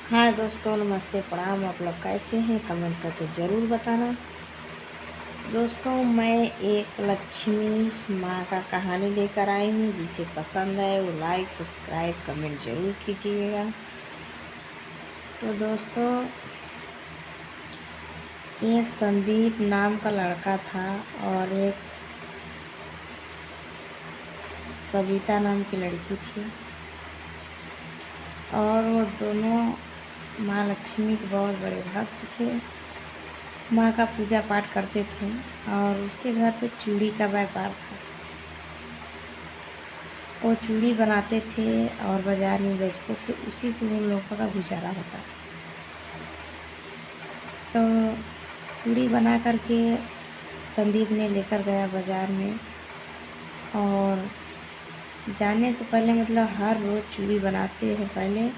हाँ दोस्तों, नमस्ते, प्रणाम। आप लोग कैसे हैं? कमेंट करके ज़रूर बताना। दोस्तों, मैं एक लक्ष्मी माँ का कहानी लेकर आई हूँ। जिसे पसंद है वो लाइक, सब्सक्राइब, कमेंट ज़रूर कीजिएगा। तो दोस्तों, एक संदीप नाम का लड़का था और एक सविता नाम की लड़की थी। और वो दोनों माँ लक्ष्मी के बहुत बड़े भक्त थे। माँ का पूजा पाठ करते थे और उसके घर पे चूड़ी का व्यापार था। वो चूड़ी बनाते थे और बाज़ार में बेचते थे। उसी से उन लोगों का गुजारा होता था। तो चूड़ी बना करके संदीप ने लेकर गया बाज़ार में। और जाने से पहले मतलब हर रोज़ चूड़ी बनाते हैं पहले।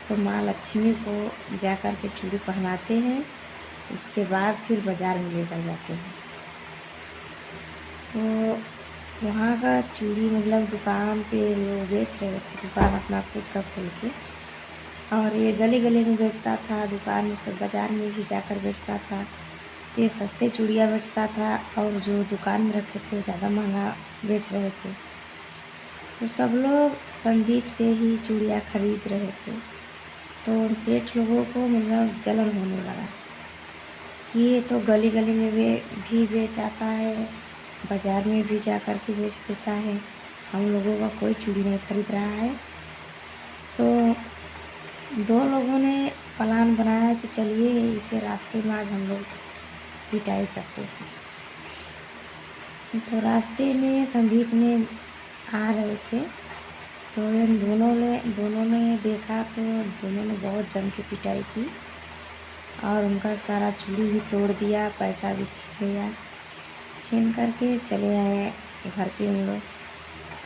तो माँ लक्ष्मी को जा कर के चूड़ी पहनाते हैं। उसके बाद फिर बाज़ार में लेकर जाते हैं। तो वहाँ का चूड़ी मतलब दुकान पे लोग बेच रहे थे, दुकान अपना खुद का खोल के। और ये गली गली में बेचता था, दुकान में सब बाज़ार में भी जाकर बेचता था। तो ये सस्ते चूड़ियाँ बेचता था और जो दुकान में रखे थे वो ज़्यादा महंगा बेच रहे थे। तो सब लोग संदीप से ही चूड़ियाँ खरीद रहे थे। तो उन सेठ लोगों को मतलब जलन होने लगा कि ये तो गली गली में भी बेच आता है, बाज़ार में भी जा कर के बेच देता है, हम लोगों का कोई चूड़ी नहीं खरीद रहा है। तो दो लोगों ने प्लान बनाया कि चलिए इसे रास्ते में आज हम लोग पिटाई करते हैं। तो रास्ते में संदीप ने आ रहे थे। तो इन दोनों ने देखा तो दोनों ने बहुत जम के पिटाई की और उनका सारा चूड़ी भी तोड़ दिया, पैसा भी छीन लिया। छीन करके चले आए घर पे उन लोग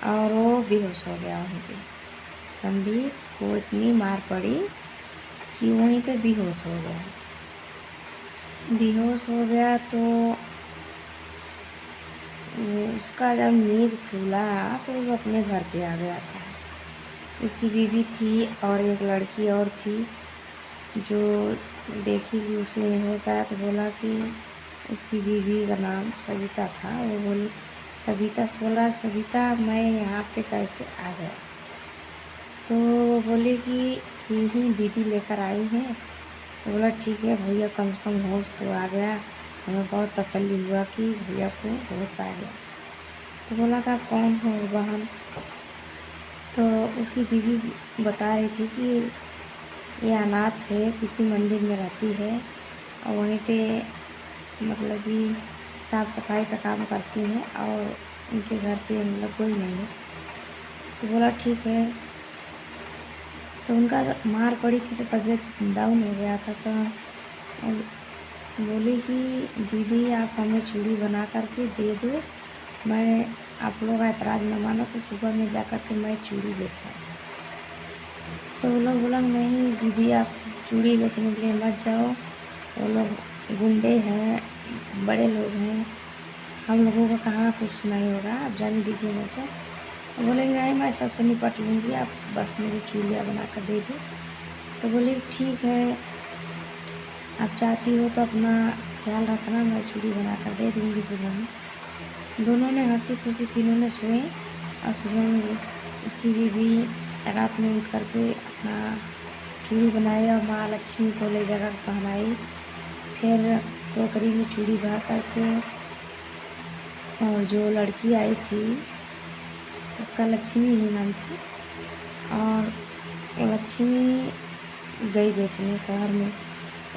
और वो बेहोश हो गया वहीं पे। संदीप को इतनी मार पड़ी कि वहीं पे बेहोश हो गया। बेहोश हो गया तो उसका जब नींद खुला तो वो अपने घर पे आ गया था। उसकी बीवी थी और एक लड़की और थी जो देखी कि उसे होश आया तो बोला कि उसकी बीवी का नाम सविता था। वो बोली, सविता से बोला, सविता मैं यहाँ पे कैसे आ गया? तो वो बोली कि यही दीदी लेकर आई हैं। तो बोला ठीक है भैया, कम से कम होश तो आ गया। हमें बहुत तसल्ली हुआ कि भैया को होश आ गया। तो बोला कि आप कौन हो बहन? तो उसकी बीवी बता रही थी कि ये अनाथ है, किसी मंदिर में रहती है और वहीं पे मतलब कि साफ़ सफाई का काम करती हैं और उनके घर पे मतलब कोई नहीं है। तो बोला ठीक है। तो उनका मार पड़ी थी तो तबीयत डाउन हो गया था। तो बोली कि दीदी आप हमें चूड़ी बना करके दे दो, मैं आप लोग ऐतराज़ न मानो तो सुबह में जा कर के मैं चूड़ी बेचा। तो वो लोग बोला नहीं दीदी आप चूड़ी बेचने के लिए मत जाओ, वो लोग गुंडे हैं, बड़े लोग हैं, हम लोगों का कहाँ कुछ सुनाई होगा, आप जाने दीजिए मुझे। तो बोले नहीं मैं सबसे निपट लूँगी, आप बस मुझे चूड़ियाँ बना कर दे दो। तो बोले ठीक है, आप चाहती हो तो अपना ख्याल रखना, मैं चूड़ी बना कर दे दूँगी सुबह में। दोनों ने हंसी खुशी तीनों ने सोए और सुबह में उसकी बीवी रात में उठ करके अपना चूड़ी बनाई और माँ लक्ष्मी को ले जाकर पहनाई। फिर टोकरी में चूड़ी भर करके और जो लड़की आई थी उसका लक्ष्मी ही नाम था। और वो लक्ष्मी गई बेचने शहर में।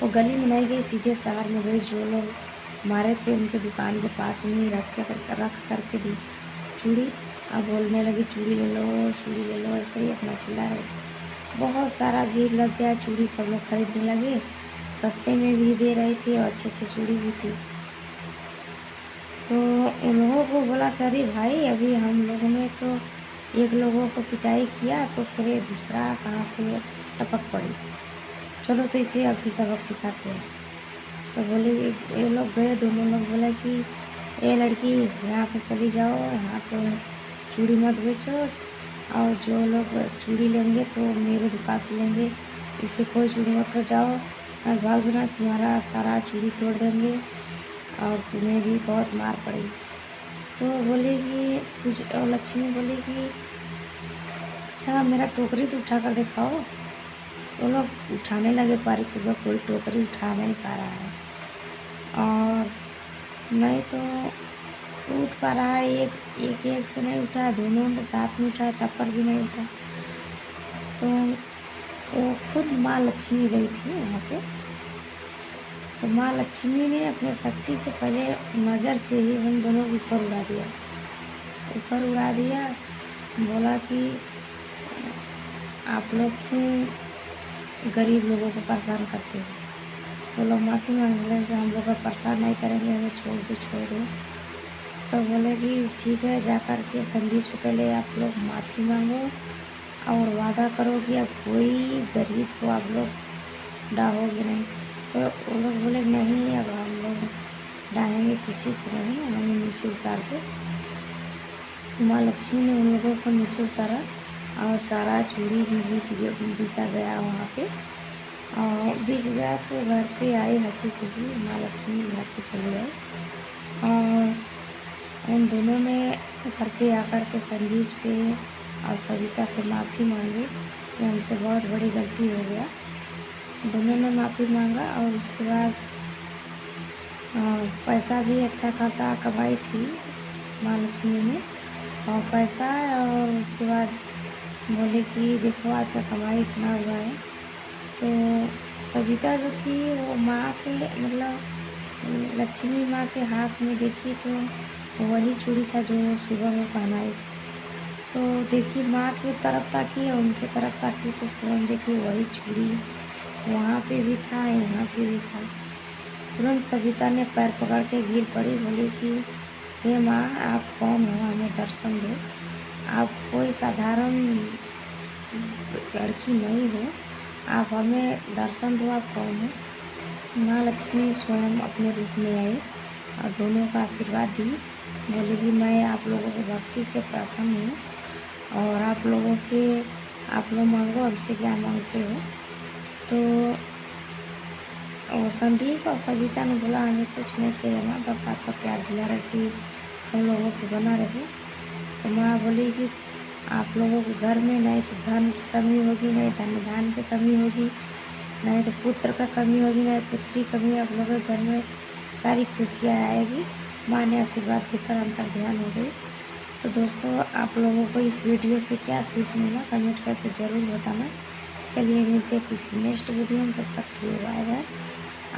वो गली में नहीं गई, सीधे शहर में गई। जो लोग मारे थे उनके दुकान के पास में ही रख करके दी चूड़ी। अब बोलने लगी चूड़ी ले लो, चूड़ी ले लो, ऐसे ही अपना चिल्ला रही। बहुत सारा भीड़ लग गया, चूड़ी सब लोग खरीदने लगे। सस्ते में भी दे रही थी और अच्छे अच्छे चूड़ी भी थी। तो उन लोगों को बोला कि अरे भाई अभी हम लोगों ने तो एक लोगों को पिटाई किया तो फिर ये दूसरा कहाँ से टपक पड़ी, चलो तो इसे अभी सबक सिखाते हैं। तो बोले ये लोग गए, दोनों लोग बोले कि ये लड़की यहाँ से चली जाओ, यहाँ पे चूड़ी मत बेचो और जो लोग चूड़ी लेंगे तो मेरे दुकान से लेंगे, इसे कोई चूड़ी मत कर जाओ, मैं भाग जाऊँ ना तुम्हारा सारा चूड़ी तोड़ देंगे और तुम्हें भी बहुत मार पड़ेगी। तो बोलेगी कुछ, और लक्ष्मी बोलेगी अच्छा मेरा टोकरी तो उठा कर दिखाओ। तो लोग उठाने लगे पारी पूर्वक, कोई टोकरी उठा नहीं पा रहा है और नहीं तो उठ पा रहा है, एक एक से नहीं उठा, दोनों ने साथ में उठाया तब पर भी नहीं उठा। तो वो खुद माँ लक्ष्मी गई थी वहाँ पे। तो माँ लक्ष्मी ने अपने शक्ति से पहले नज़र से ही उन दोनों को ऊपर उड़ा दिया, ऊपर उड़ा दिया। बोला कि आप लोग क्यों गरीब लोगों को परेशान करते हो। तो लोग माफ़ी मांगने लगे कि हम लोग को परेशान नहीं करेंगे, हमें छोड़ दो छोड़ दो। तो बोले कि ठीक है, जा कर के संदीप से पहले आप लोग माफ़ी मांगो और वादा करो कि अब कोई गरीब को आप लोग डाहोगे नहीं। तो वो लोग बोले नहीं, अब हम लोग डाहेंगे किसी को नहीं, हमें नीचे उतार दो। तो माँ लक्ष्मी ने उन लोगों को नीचे उतारा और सारा चूड़ी भी बिका गया वहाँ पे। और बिक गया तो घर पे आई हंसी खुशी, माँ लक्ष्मी घर पे चले गए और उन दोनों ने घर पे आकर के संदीप से और सविता से माफ़ी मांगी कि हमसे बहुत बड़ी गलती हो गया। दोनों ने माफ़ी मांगा और उसके बाद पैसा भी अच्छा खासा कमाई थी माँ लक्ष्मी ने और पैसा। और उसके बाद बोले कि देखो आज का कमाई इतना हुआ है। तो सविता जो थी वो माँ के मतलब लक्ष्मी माँ के हाथ में देखी तो वही चूड़ी था जो सुबह में पहनाई थी। तो देखी माँ की तरफ ताकी और उनके तरफ ताकी तो स्वयं देखी वही चूड़ी वहाँ पे भी था, यहाँ पे भी था। तुरंत सविता ने पैर पकड़ के गिर पड़ी, बोली कि हे माँ आप कौन हो, हमें दर्शन दो। आप कोई साधारण लड़की नहीं हो, आप हमें दर्शन दो, आप कौन हो। माँ लक्ष्मी स्वयं अपने रूप में आई और दोनों का आशीर्वाद दी। बोली कि मैं आप लोगों की भक्ति से प्रसन्न हूँ और आप लोग मांगो हमसे क्या मांगते हो। तो और संदीप और सविता ने बोला हमें कुछ नहीं चाहिए माँ, बस आपका प्यार दुलार ऐसे ही हम लोगों को बना रहे। तो माँ बोली कि आप लोगों के घर में नहीं तो धन की कमी होगी, नहीं धान की कमी होगी, नहीं तो पुत्र का कमी होगी, नहीं पुत्री की कमी। आप लोगों के घर में सारी खुशियाँ आएगी। माँ ने आशीर्वाद देकर अंतर ध्यान हो गई। तो दोस्तों आप लोगों को इस वीडियो से क्या सीख मिला कमेंट करके ज़रूर बताना। चलिए मिलते हैं किसी नेक्स्ट वीडियो में, तब तक के लिए बाय बाय।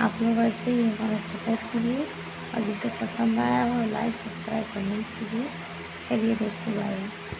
आप लोग ऐसे ही हमारा सपोर्ट कीजिए और जिसे पसंद आया हो लाइक सब्सक्राइब कमेंट कीजिए। चलिए दोस्तों बाय बाय।